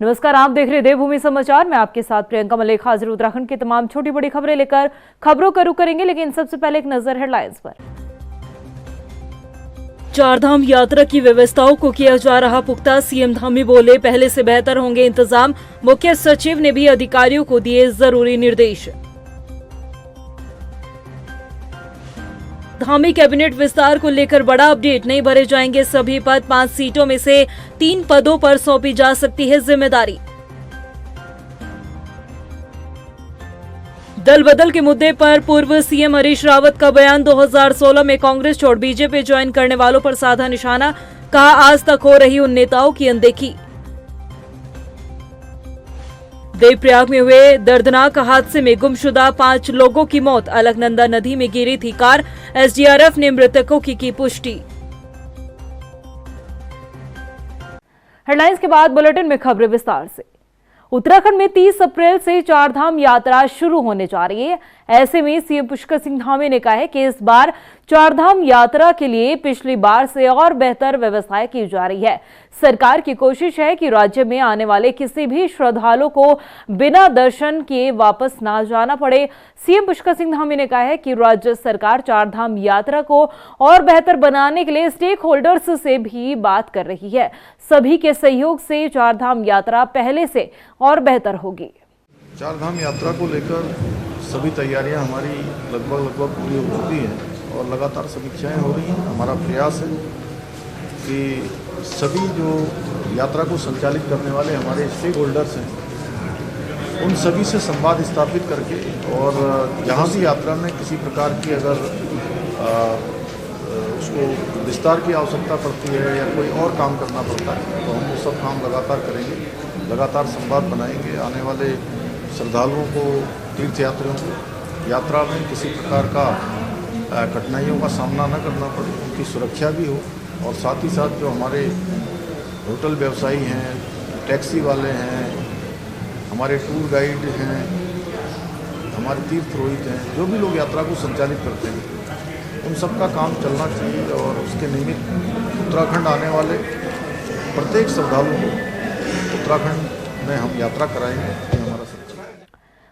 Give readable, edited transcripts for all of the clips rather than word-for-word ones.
नमस्कार, आप देख रहे देवभूमि समाचार। मैं आपके साथ प्रियंका मलिक हाजिर। उत्तराखंड की तमाम छोटी बड़ी खबरें लेकर खबरों का रुख करेंगे, लेकिन सबसे पहले एक नजर हेडलाइंस पर। चारधाम यात्रा की व्यवस्थाओं को किया जा रहा पुख्ता, सीएम धामी बोले पहले से बेहतर होंगे इंतजाम। मुख्य सचिव ने भी अधिकारियों को दिए जरूरी निर्देश। धामी कैबिनेट विस्तार को लेकर बड़ा अपडेट, नहीं भरे जाएंगे सभी पद, 5 सीटों में से 3 पदों पर सौंपी जा सकती है जिम्मेदारी। दल बदल के मुद्दे पर पूर्व सीएम हरीश रावत का बयान, 2016 में कांग्रेस छोड़ बीजेपी ज्वाइन करने वालों पर साधा निशाना, कहा आज तक हो रही उन नेताओं की अनदेखी। देवप्रयाग में हुए दर्दनाक हादसे में गुमशुदा 5 लोगों की मौत, अलकनंदा नदी में गिरी थी कार, एसडीआरएफ ने मृतकों की पुष्टि। हेडलाइंस के बाद बुलेटिन में खबरें विस्तार से। उत्तराखंड में 30 अप्रैल से चारधाम यात्रा शुरू होने जा रही है। ऐसे में सीएम पुष्कर सिंह धामी ने कहा है कि इस बार चारधाम यात्रा के लिए पिछली बार से और बेहतर व्यवस्थाएं की जा रही है। सरकार की कोशिश है कि राज्य में आने वाले किसी भी श्रद्धालु को बिना दर्शन किए वापस ना जाना पड़े। सीएम पुष्कर सिंह धामी ने कहा है कि राज्य सरकार चारधाम यात्रा को और बेहतर बनाने के लिए स्टेक होल्डर्स से भी बात कर रही है। सभी के सहयोग से चारधाम यात्रा पहले से और बेहतर होगी। चारधाम यात्रा को लेकर सभी तैयारियां हमारी लगभग पूरी हो चुकी हैं और लगातार समीक्षाएं हो रही हैं। हमारा प्रयास है कि सभी जो यात्रा को संचालित करने वाले हमारे स्टेक होल्डर्स हैं, उन सभी से संवाद स्थापित करके और जहां भी यात्रा में किसी प्रकार की अगर उसको विस्तार की आवश्यकता पड़ती है या कोई और काम करना पड़ता है, तो हम वो सब काम लगातार करेंगे, लगातार संवाद बनाएंगे। आने वाले श्रद्धालुओं को, तीर्थयात्रियों को यात्रा में किसी प्रकार का कठिनाइयों का सामना न करना पड़े, उनकी सुरक्षा भी हो। और साथ ही साथ जो हमारे होटल व्यवसायी हैं, टैक्सी वाले हैं, हमारे टूर गाइड हैं, हमारे तीर्थ पुरोहित हैं, जो भी लोग यात्रा को संचालित करते हैं, उन सब का काम चलना चाहिए। और उसके निमित्त उत्तराखंड आने वाले प्रत्येक श्रद्धालु को उत्तराखंड में हम यात्रा कराएंगे।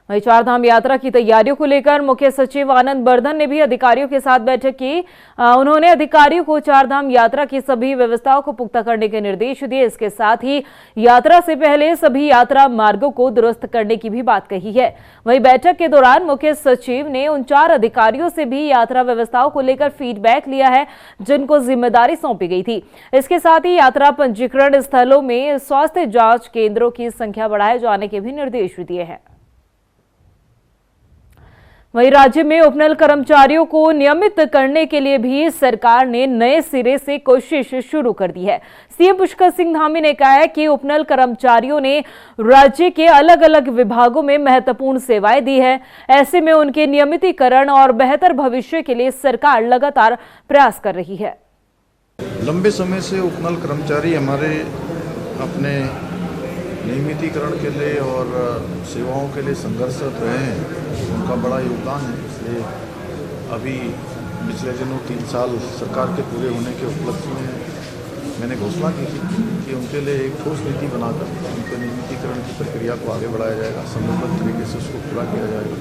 वहीं चारधाम यात्रा की तैयारियों को लेकर मुख्य सचिव आनंद बर्धन ने भी अधिकारियों के साथ बैठक की। उन्होंने अधिकारियों को चारधाम यात्रा की सभी व्यवस्थाओं को पुख्ता करने के निर्देश दिए। इसके साथ ही यात्रा से पहले सभी यात्रा मार्गों को दुरुस्त करने की भी बात कही है। वहीं बैठक के दौरान मुख्य सचिव ने उन 4 अधिकारियों से भी यात्रा व्यवस्थाओं को लेकर फीडबैक लिया है, जिनको जिम्मेदारी सौंपी गई थी। इसके साथ ही यात्रा पंजीकरण स्थलों में स्वास्थ्य जांच केंद्रों की संख्या बढ़ाए जाने के भी निर्देश दिए हैं। वहीं राज्य में उपनल कर्मचारियों को नियमित करने के लिए भी सरकार ने नए सिरे से कोशिश शुरू कर दी है। सीएम पुष्कर सिंह धामी ने कहा है कि उपनल कर्मचारियों ने राज्य के अलग अलग विभागों में महत्वपूर्ण सेवाएं दी है। ऐसे में उनके नियमितीकरण और बेहतर भविष्य के लिए सरकार लगातार प्रयास कर रही है। लंबे समय से उपनल कर्मचारी हमारे अपने नियमितीकरण के लिए और सेवाओं के लिए संघर्षरत रहे हैं, उनका बड़ा योगदान है। इसलिए अभी पिछले दिनों 3 साल सरकार के पूरे होने के उपलक्ष्य में मैंने घोषणा की थी कि उनके लिए एक ठोस नीति बनाकर उनके नियमितीकरण की प्रक्रिया को आगे बढ़ाया जाएगा, समयबद्ध तरीके से उसको पूरा किया जाएगा।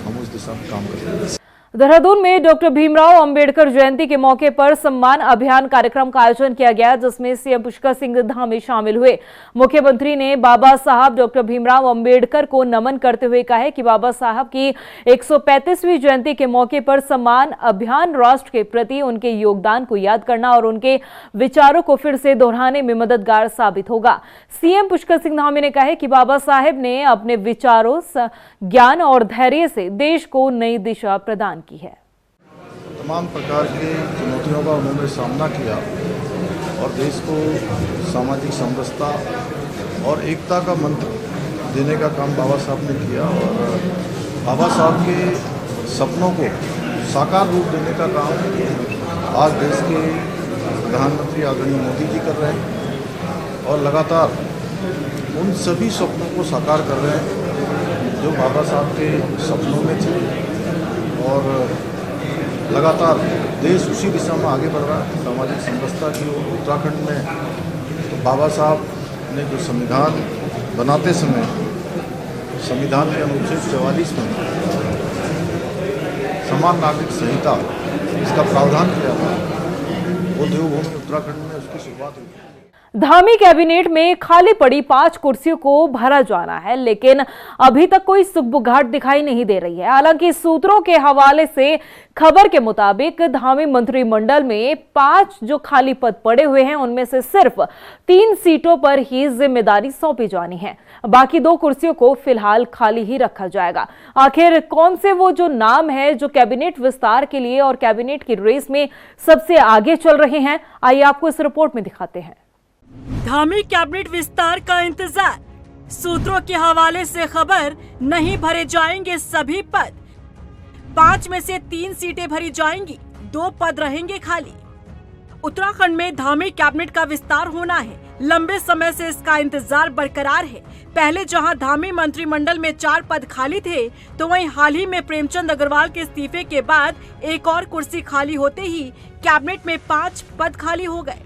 हम उस दिशा में काम करेंगे। देहरादून में डॉक्टर भीमराव अंबेडकर जयंती के मौके पर सम्मान अभियान कार्यक्रम का आयोजन किया गया, जिसमें सीएम पुष्कर सिंह धामी शामिल हुए। मुख्यमंत्री ने बाबा साहब डॉक्टर भीमराव अंबेडकर को नमन करते हुए कहा है कि बाबा साहब की 135वीं जयंती के मौके पर सम्मान अभियान राष्ट्र के प्रति उनके योगदान को याद करना और उनके विचारों को फिर से दोहराने में मददगार साबित होगा। सीएम पुष्कर सिंह धामी ने कहा है कि बाबा साहेब ने अपने विचारों, ज्ञान और धैर्य से देश को नई दिशा प्रदान की है। तमाम प्रकार की चुनौतियों का उन्होंने सामना किया और देश को सामाजिक समरसता और एकता का मंत्र देने का काम बाबा साहब ने किया। और बाबा साहब के सपनों को साकार रूप देने का काम आज देश के प्रधानमंत्री आदरणीय मोदी जी कर रहे हैं और लगातार उन सभी सपनों को साकार कर रहे हैं जो बाबा साहब के सपनों में थे। और लगातार देश उसी दिशा में आगे बढ़ रहा है, सामाजिक समरसता की ओर। उत्तराखंड में तो बाबा साहब ने जो संविधान बनाते समय संविधान के अनुच्छेद 44 में समान नागरिक संहिता इसका प्रावधान किया था, वो देवभूमि उत्तराखंड में उसकी शुरुआत हुई। धामी कैबिनेट में खाली पड़ी 5 कुर्सियों को भरा जाना है, लेकिन अभी तक कोई सुगबुगाहट दिखाई नहीं दे रही है। हालांकि सूत्रों के हवाले से खबर के मुताबिक धामी मंत्रिमंडल में 5 जो खाली पद पड़े हुए हैं, उनमें से सिर्फ 3 सीटों पर ही जिम्मेदारी सौंपी जानी है। बाकी 2 कुर्सियों को फिलहाल खाली ही रखा जाएगा। आखिर कौन से वो जो नाम है जो कैबिनेट विस्तार के लिए और कैबिनेट की रेस में सबसे आगे चल रहे हैं, आइए आपको इस रिपोर्ट में दिखाते हैं। धामी कैबिनेट विस्तार का इंतजार, सूत्रों के हवाले से खबर, नहीं भरे जाएंगे सभी पद। 5 में से 3 सीटें भरी जाएंगी, 2 पद रहेंगे खाली। उत्तराखंड में धामी कैबिनेट का विस्तार होना है। लंबे समय से इसका इंतजार बरकरार है। पहले जहां धामी मंत्रिमंडल में 4 पद खाली थे, तो वहीं हाल ही में प्रेमचंद अग्रवाल के इस्तीफे के बाद एक और कुर्सी खाली होते ही कैबिनेट में 5 पद खाली हो गए।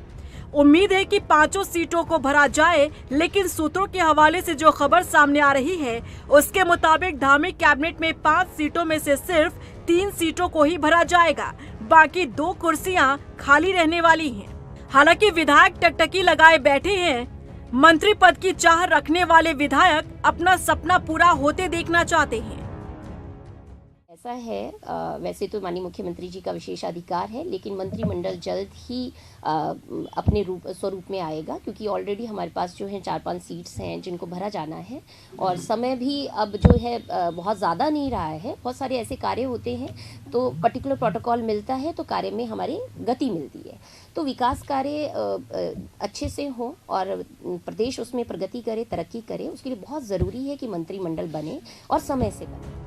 उम्मीद है कि 5 सीटों को भरा जाए, लेकिन सूत्रों के हवाले से जो खबर सामने आ रही है, उसके मुताबिक धामी कैबिनेट में 5 सीटों में से सिर्फ 3 सीटों को ही भरा जाएगा। बाकी 2 कुर्सियां खाली रहने वाली हैं। हालांकि विधायक टकटकी लगाए बैठे हैं। मंत्री पद की चाह रखने वाले विधायक अपना सपना पूरा होते देखना चाहते हैं। ऐसा है, वैसे तो माननीय मुख्यमंत्री जी का विशेष अधिकार है, लेकिन मंत्रिमंडल जल्द ही अपने स्वरूप में आएगा, क्योंकि ऑलरेडी हमारे पास जो है 4-5 सीट्स हैं जिनको भरा जाना है, और समय भी अब जो है बहुत ज़्यादा नहीं रहा है। बहुत सारे ऐसे कार्य होते हैं तो पर्टिकुलर प्रोटोकॉल मिलता है तो कार्य में हमारी गति मिलती है। तो विकास कार्य अच्छे से हो और प्रदेश उसमें प्रगति करे, तरक्की करे, उसके लिए बहुत ज़रूरी है कि मंत्रिमंडल बने और समय से बने।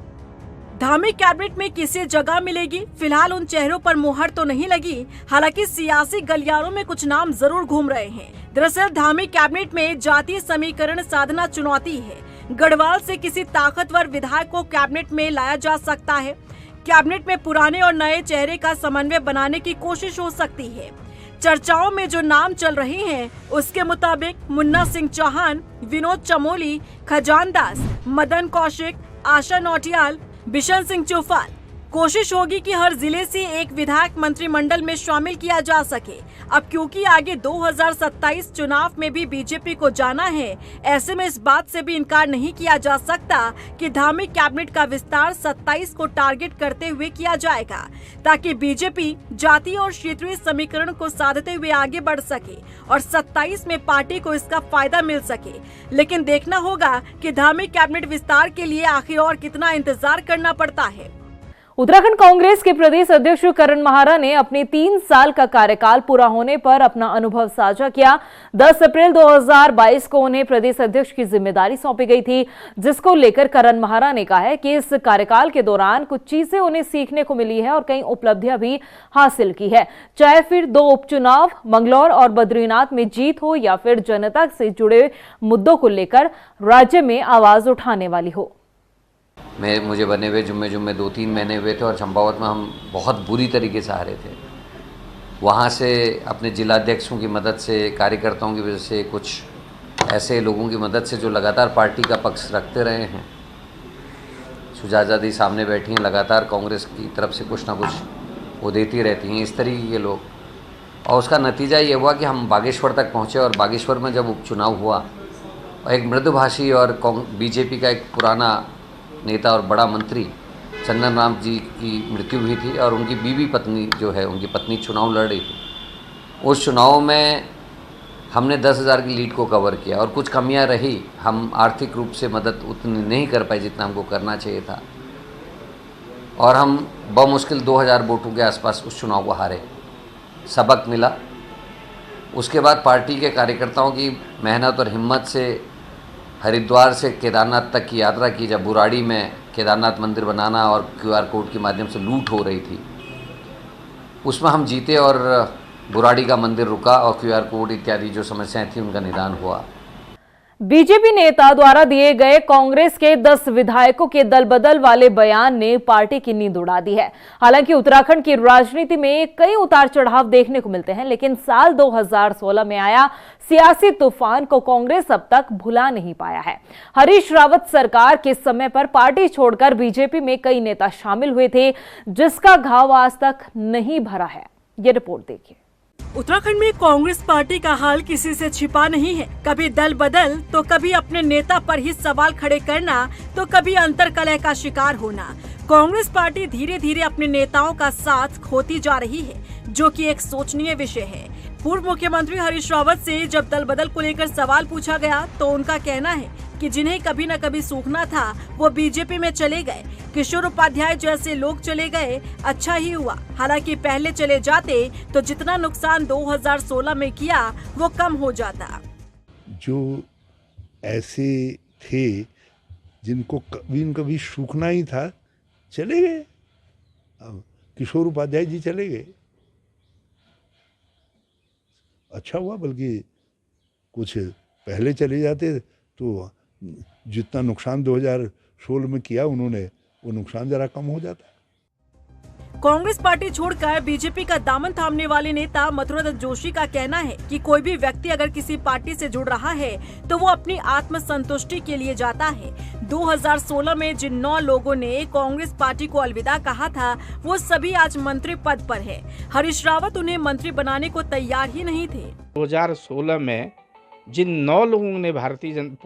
धामी कैबिनेट में किसे जगह मिलेगी, फिलहाल उन चेहरों पर मुहर तो नहीं लगी। हालांकि सियासी गलियारों में कुछ नाम जरूर घूम रहे हैं। दरअसल धामी कैबिनेट में जातीय समीकरण साधना चुनौती है। गढ़वाल से किसी ताकतवर विधायक को कैबिनेट में लाया जा सकता है। कैबिनेट में पुराने और नए चेहरे का समन्वय बनाने की कोशिश हो सकती है। चर्चाओं में जो नाम चल रहे हैं, उसके मुताबिक मुन्ना सिंह चौहान, विनोद चमोली, खजान दास, मदन कौशिक, आशा नौटियाल, बिशन सिंह चौफाल। कोशिश होगी कि हर जिले से एक विधायक मंत्रिमंडल में शामिल किया जा सके। अब क्योंकि आगे 2027 चुनाव में भी बीजेपी को जाना है, ऐसे में इस बात से भी इनकार नहीं किया जा सकता कि धामी कैबिनेट का विस्तार 27 को टारगेट करते हुए किया जाएगा, ताकि बीजेपी जातीय और क्षेत्रीय समीकरण को साधते हुए आगे बढ़ सके और 27 में पार्टी को इसका फायदा मिल सके। लेकिन देखना होगा कि धामी कैबिनेट विस्तार के लिए आखिर और कितना इंतजार करना पड़ता है। उत्तराखंड कांग्रेस के प्रदेश अध्यक्ष करण महारा ने अपने 3 साल का कार्यकाल पूरा होने पर अपना अनुभव साझा किया। 10 अप्रैल 2022 को उन्हें प्रदेश अध्यक्ष की जिम्मेदारी सौंपी गई थी, जिसको लेकर करण महारा ने कहा है कि इस कार्यकाल के दौरान कुछ चीजें उन्हें सीखने को मिली है और कई उपलब्धियां भी हासिल की है। चाहे फिर 2 उपचुनाव, मंगलौर और बद्रीनाथ में जीत हो, या फिर जनता से जुड़े मुद्दों को लेकर राज्य में आवाज उठाने वाली हो। मुझे बने हुए जुम्मे 2-3 महीने हुए थे और चंपावत में हम बहुत बुरी तरीके से हारे थे। वहाँ से अपने जिलाध्यक्षों की मदद से, कार्यकर्ताओं की वजह से, कुछ ऐसे लोगों की मदद से जो लगातार पार्टी का पक्ष रखते रहे हैं। सुजाता दी सामने बैठी हैं, लगातार कांग्रेस की तरफ से कुछ ना कुछ वो देती रहती हैं, इस तरीके के लोग। और उसका नतीजा ये हुआ कि हम बागेश्वर तक पहुँचे, और बागेश्वर में जब उपचुनाव हुआ, एक मृदुभाषी और बीजेपी का एक पुराना नेता और बड़ा मंत्री चंदन राम जी की मृत्यु हुई थी, और उनकी बीवी पत्नी जो है, उनकी पत्नी चुनाव लड़ रही थी। उस चुनाव में हमने 10,000 की लीड को कवर किया, और कुछ कमियां रही। हम आर्थिक रूप से मदद उतनी नहीं कर पाए जितना हमको करना चाहिए था, और हम बमुश्किल 2,000 वोटों के आसपास उस चुनाव को हारे। सबक मिला। उसके बाद पार्टी के कार्यकर्ताओं की मेहनत और हिम्मत से हरिद्वार से केदारनाथ तक की यात्रा की, जब बुराड़ी में केदारनाथ मंदिर बनाना और QR कोड के माध्यम से लूट हो रही थी, उसमें हम जीते और बुराड़ी का मंदिर रुका और QR कोड इत्यादि जो समस्याएं थी उनका निदान हुआ। बीजेपी नेता द्वारा दिए गए कांग्रेस के 10 विधायकों के दल बदल वाले बयान ने पार्टी की नींद उड़ा दी है। हालांकि उत्तराखंड की राजनीति में कई उतार चढ़ाव देखने को मिलते हैं, लेकिन साल 2016 में आया सियासी तूफान को कांग्रेस अब तक भुला नहीं पाया है। हरीश रावत सरकार के समय पर पार्टी छोड़कर बीजेपी में कई नेता शामिल हुए थे, जिसका घाव आज तक नहीं भरा है। ये रिपोर्ट देखिए। उत्तराखंड में कांग्रेस पार्टी का हाल किसी से छिपा नहीं है। कभी दल बदल तो कभी अपने नेता पर ही सवाल खड़े करना तो कभी अंतर्कलह का शिकार होना। कांग्रेस पार्टी धीरे धीरे अपने नेताओं का साथ खोती जा रही है, जो कि एक सोचनीय विषय है। पूर्व मुख्यमंत्री हरीश रावत से जब दल बदल को लेकर सवाल पूछा गया तो उनका कहना है कि जिन्हें कभी न कभी सूखना था वो बीजेपी में चले गए। किशोर उपाध्याय जैसे लोग चले गए, अच्छा ही हुआ। हालांकि पहले चले जाते तो जितना नुकसान 2016 में किया वो कम हो जाता। जो ऐसे थे जिनको कभी न कभी सूखना ही था, चले गए। अब किशोर उपाध्याय जी चले गए, अच्छा हुआ। बल्कि कुछ पहले चले जाते तो जितना नुकसान 2016 में किया उन्होंने, वो नुकसान जरा कम हो जाता। कांग्रेस पार्टी छोड़कर बीजेपी का दामन थामने वाले नेता मथुरादत्त जोशी का कहना है कि कोई भी व्यक्ति अगर किसी पार्टी से जुड़ रहा है तो वो अपनी आत्मसंतुष्टि के लिए जाता है। 2016 में जिन 9 लोगों ने कांग्रेस पार्टी को अलविदा कहा था वो सभी आज मंत्री पद पर है। हरीश रावत उन्हें मंत्री बनाने को तैयार ही नहीं थे। 2016 में जिन 9 लोगों ने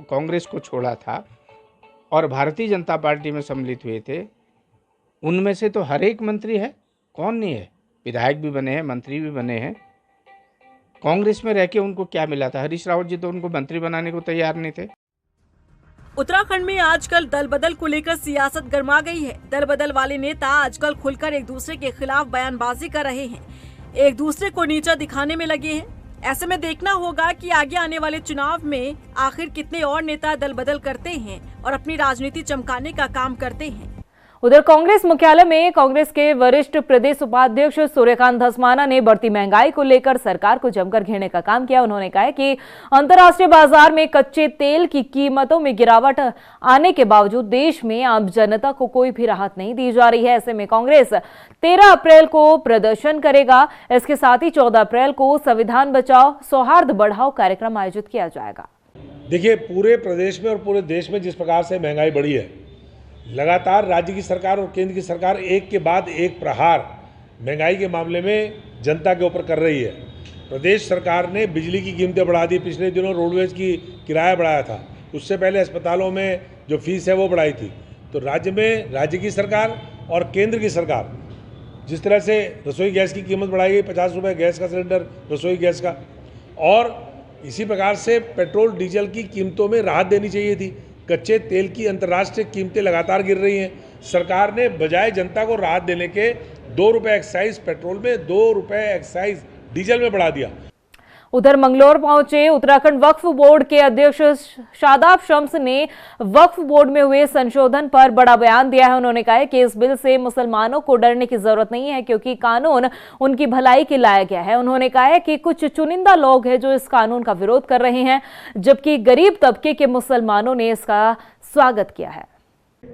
कांग्रेस को छोड़ा था और भारतीय जनता पार्टी में सम्मिलित हुए थे, उनमें से तो हर एक मंत्री है, कौन नहीं है। विधायक भी बने हैं, मंत्री भी बने हैं। कांग्रेस में रह के उनको क्या मिला था? हरीश रावत जी तो उनको मंत्री बनाने को तैयार नहीं थे। उत्तराखंड में आजकल दल बदल को लेकर सियासत गर्मा गई है। दल बदल वाले नेता आजकल खुलकर एक दूसरे के खिलाफ बयानबाजी कर रहे हैं, एक दूसरे को नीचा दिखाने में लगे हैं। ऐसे में देखना होगा कि आगे आने वाले चुनाव में आखिर कितने और नेता दल बदल करते हैं और अपनी राजनीति चमकाने का काम करते हैं। उधर कांग्रेस मुख्यालय में कांग्रेस के वरिष्ठ प्रदेश उपाध्यक्ष सूर्यकांत धस्माना ने बढ़ती महंगाई को लेकर सरकार को जमकर घेरने का काम किया। उन्होंने कहा कि अंतर्राष्ट्रीय बाजार में कच्चे तेल की कीमतों में गिरावट आने के बावजूद देश में आम जनता को कोई भी राहत नहीं दी जा रही है। ऐसे में कांग्रेस 13 अप्रैल को प्रदर्शन करेगा। इसके साथ ही 14 अप्रैल को संविधान बचाओ सौहार्द बढ़ाओ कार्यक्रम आयोजित किया जाएगा। देखिए, पूरे प्रदेश में और पूरे देश में जिस प्रकार से महंगाई बढ़ी है, लगातार राज्य की सरकार और केंद्र की सरकार एक के बाद एक प्रहार महंगाई के मामले में जनता के ऊपर कर रही है। प्रदेश सरकार ने बिजली की कीमतें बढ़ा दी, पिछले दिनों रोडवेज की किराया बढ़ाया था, उससे पहले अस्पतालों में जो फीस है वो बढ़ाई थी। तो राज्य में राज्य की सरकार और केंद्र की सरकार जिस तरह से रसोई गैस की कीमत बढ़ाई गई, 50 रुपये गैस का सिलेंडर रसोई गैस का, और इसी प्रकार से पेट्रोल डीजल की कीमतों में राहत देनी चाहिए थी। कच्चे तेल की अंतर्राष्ट्रीय कीमतें लगातार गिर रही हैं। सरकार ने बजाय जनता को राहत देने के 2 रुपये एक्साइज पेट्रोल में, 2 रुपये एक्साइज डीजल में बढ़ा दिया। उधर मंगलौर पहुंचे उत्तराखंड वक्फ बोर्ड के अध्यक्ष शादाब शम्स ने वक्फ बोर्ड में हुए संशोधन पर बड़ा बयान दिया है। उन्होंने कहा है कि इस बिल से मुसलमानों को डरने की जरूरत नहीं है, क्योंकि कानून उनकी भलाई के लाया गया है। उन्होंने कहा है कि कुछ चुनिंदा लोग हैं जो इस कानून का विरोध कर रहे हैं, जबकि गरीब तबके के मुसलमानों ने इसका स्वागत किया है।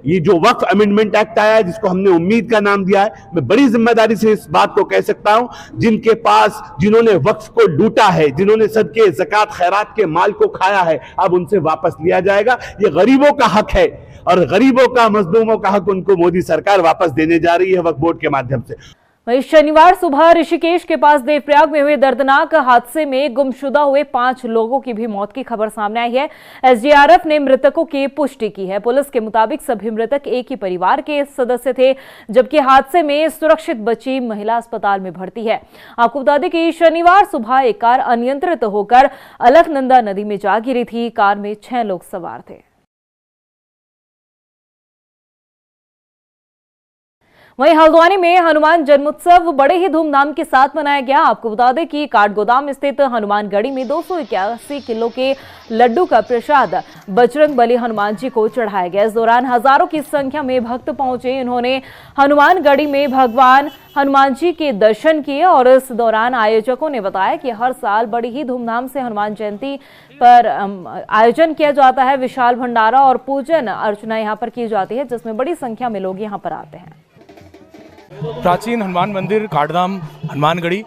ये जो वक्फ अमेंडमेंट एक्ट आया है, जिसको हमने उम्मीद का नाम दिया है, मैं बड़ी जिम्मेदारी से इस बात को कह सकता हूं, जिनके पास जिन्होंने वक्फ को लूटा है, जिन्होंने सदके ज़कात खैरात के माल को खाया है, अब उनसे वापस लिया जाएगा। ये गरीबों का हक है और गरीबों का, मजलूमों का हक उनको मोदी सरकार वापस देने जा रही है वक्फ बोर्ड के माध्यम से। वहीं शनिवार सुबह ऋषिकेश के पास देवप्रयाग में हुए दर्दनाक हादसे में गुमशुदा हुए 5 लोगों की भी मौत की खबर सामने आई है। एसडीआरएफ ने मृतकों की पुष्टि की है। पुलिस के मुताबिक सभी मृतक एक ही परिवार के सदस्य थे, जबकि हादसे में सुरक्षित बची महिला अस्पताल में भर्ती है। आपको बता दें कि शनिवार सुबह एक कार अनियंत्रित होकर अलकनंदा नदी में जा गिरी थी। कार में 6 लोग सवार थे। वहीं हल्द्वानी में हनुमान जन्मोत्सव बड़े ही धूमधाम के साथ मनाया गया। आपको बता दें कि काठगोदाम स्थित हनुमानगढ़ी में 281 किलो के लड्डू का प्रसाद बजरंग बली हनुमान जी को चढ़ाया गया। इस दौरान हजारों की संख्या में भक्त पहुंचे। इन्होंने हनुमानगढ़ी में भगवान हनुमान जी के दर्शन किए और इस दौरान आयोजकों ने बताया कि हर साल बड़ी ही धूमधाम से हनुमान जयंती पर आयोजन किया जाता है। विशाल भंडारा और पूजन अर्चना यहाँ पर की जाती है, जिसमें बड़ी संख्या में लोग यहाँ पर आते हैं। प्राचीन हनुमान मंदिर काठगोदाम हनुमानगढ़ी,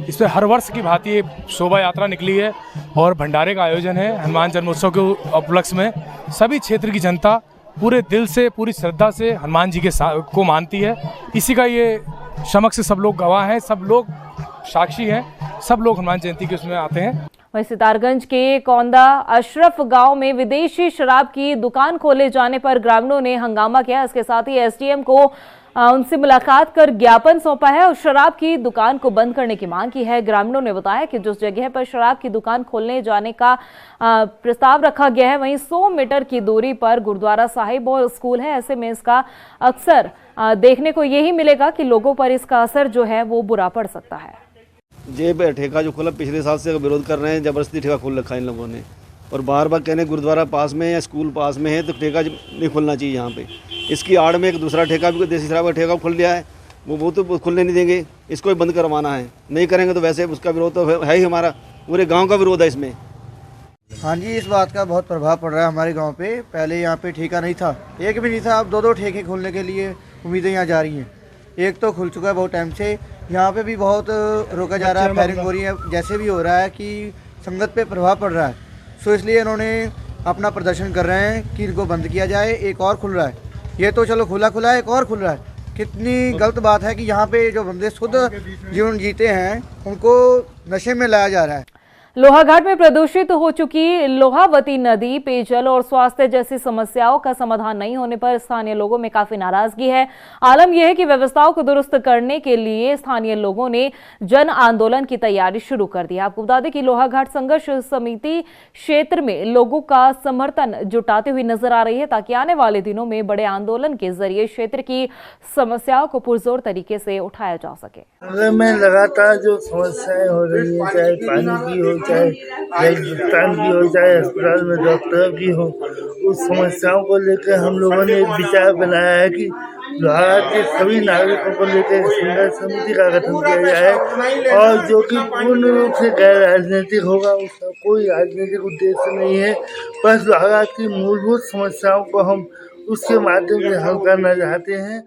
इसमें हर वर्ष की भांति शोभा यात्रा निकली है और भंडारे का आयोजन है। हनुमान जन्मोत्सव के उपलक्ष्य में सभी क्षेत्र की जनता पूरे दिल से, पूरी श्रद्धा से हनुमान जी के को मानती है। इसी का ये समक्ष सब लोग गवाह हैं, सब लोग साक्षी हैं, सब लोग हनुमान जयंती के उसमें आते हैं। वहीं सितारगंज के कौंदा अशरफ गांव में विदेशी शराब की दुकान खोले जाने पर ग्रामीणों ने हंगामा किया। इसके साथ ही एसडीएम को उनसे मुलाकात कर ज्ञापन सौंपा है और शराब की दुकान को बंद करने की मांग की है। ग्रामीणों ने बताया कि जिस जगह पर शराब की दुकान खोलने जाने का प्रस्ताव रखा गया है, वहीं 100 मीटर की दूरी पर गुरुद्वारा साहिब और स्कूल है। ऐसे में इसका अक्सर देखने को यही मिलेगा कि लोगों पर इसका असर जो है वो बुरा पड़ सकता है। ये ठेका जो खोला पिछले साल से विरोध कर रहे हैं, जबरदस्ती ठेका खोल रखा है इन लोगों ने और बार बार कहने गुरुद्वारा पास में या स्कूल पास में है तो ठेका नहीं खोलना चाहिए यहाँ पे। इसकी आड़ में एक दूसरा ठेका भी देसी शराब का ठेका खोल लिया है, वो तो खुलने नहीं देंगे, इसको भी बंद करवाना है। नहीं करेंगे तो वैसे उसका विरोध तो है ही, हमारा पूरे गाँव का विरोध है इसमें। हाँ जी, इस बात का बहुत प्रभाव पड़ रहा है हमारे गांव पे। पहले यहाँ पे ठेका नहीं था, एक भी नहीं था, अब 2-2 ठेके खोलने के लिए उम्मीदें यहाँ जा रही हैं। एक तो खुल चुका है बहुत टाइम से, यहाँ पे भी बहुत रोका जा रहा है, फायरिंग हो रही है। जैसे भी हो रहा है कि संगत पे प्रभाव पड़ रहा है, सो इसलिए इन्होंने अपना प्रदर्शन कर रहे हैं कि इनको बंद किया जाए। एक और खुल रहा है, ये तो चलो खुला है, एक और खुल रहा है। कितनी गलत बात है कि यहाँ पे जो बंदे शुद्ध जीवन जीते हैं उनको नशे में लाया जा रहा है। लोहाघाट में प्रदूषित हो चुकी लोहावती नदी पेयजल और स्वास्थ्य जैसी समस्याओं का समाधान नहीं होने पर स्थानीय लोगों में काफी नाराजगी है। आलम यह है कि व्यवस्थाओं को दुरुस्त करने के लिए स्थानीय लोगों ने जन आंदोलन की तैयारी शुरू कर दी है। आपको बता दें कि लोहाघाट संघर्ष समिति क्षेत्र में लोगों का समर्थन जुटाते हुए नजर आ रही है, ताकि आने वाले दिनों में बड़े आंदोलन के जरिए क्षेत्र की समस्याओं को पुरजोर तरीके से उठाया जा सके। में लगातार जो समस्याएं हो रही है, चाहे पानी की हो, चाहे भुगतान की हो, चाहे अस्पताल में डॉक्टर की हो, उस समस्याओं को लेकर हम लोगों ने एक विचार बनाया है कि लोहाघाट के सभी नागरिकों को लेकर संघर्ष समिति का गठन किया जाए और जो कि पूर्ण रूप से गैर राजनीतिक होगा। उसका कोई राजनीतिक उद्देश्य नहीं है, बस लोहाघाट की मूलभूत समस्याओं को हम उसके माध्यम से हल करना चाहते हैं।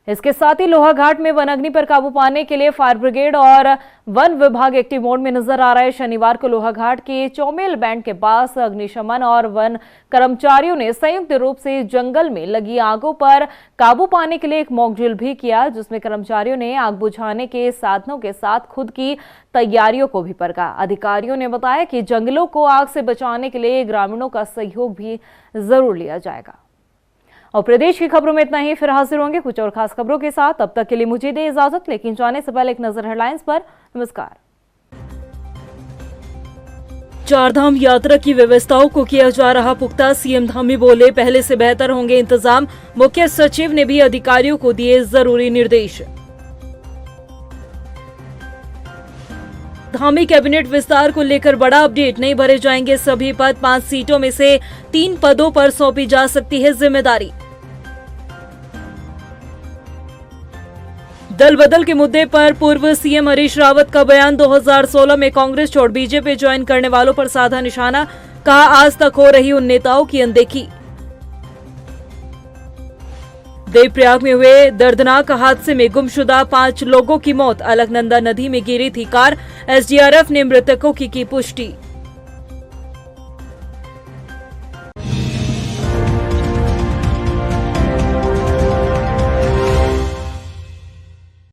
इसके साथ ही लोहाघाट में वन अग्नि पर काबू पाने के लिए फायर ब्रिगेड और वन विभाग एक्टिव मोड में नजर आ रहा है। शनिवार को लोहाघाट के चौमेल बैंड के पास अग्निशमन और वन कर्मचारियों ने संयुक्त रूप से जंगल में लगी आगों पर काबू पाने के लिए एक मॉक ड्रिल भी किया, जिसमें कर्मचारियों ने आग बुझाने के साधनों के साथ खुद की तैयारियों को भी परखा। अधिकारियों ने बताया कि जंगलों को आग से बचाने के लिए ग्रामीणों का सहयोग भी जरूर लिया जाएगा। और प्रदेश की खबरों में इतना ही, फिर हाजिर होंगे कुछ और खास खबरों के साथ। तब तक के लिए मुझे दे इजाजत, लेकिन जाने से पहले एक नजर हेडलाइंस पर। नमस्कार। चारधाम यात्रा की व्यवस्थाओं को किया जा रहा पुख्ता, सीएम धामी बोले पहले से बेहतर होंगे इंतजाम। मुख्य सचिव ने भी अधिकारियों को दिए जरूरी निर्देश। धामी कैबिनेट विस्तार को लेकर बड़ा अपडेट, नहीं भरे जाएंगे सभी पद, 5 सीटों में से 3 पदों पर सौंपी जा सकती है जिम्मेदारी। दल बदल के मुद्दे पर पूर्व सीएम हरीश रावत का बयान, 2016 में कांग्रेस छोड़ बीजेपी ज्वाइन करने वालों पर साधा निशाना, कहा आज तक हो रही उन नेताओं की अनदेखी। देवप्रयाग में हुए दर्दनाक हादसे में गुमशुदा 5 लोगों की मौत, अलकनंदा नदी में गिरी थी कार, एसडीआरएफ ने मृतकों की पुष्टि।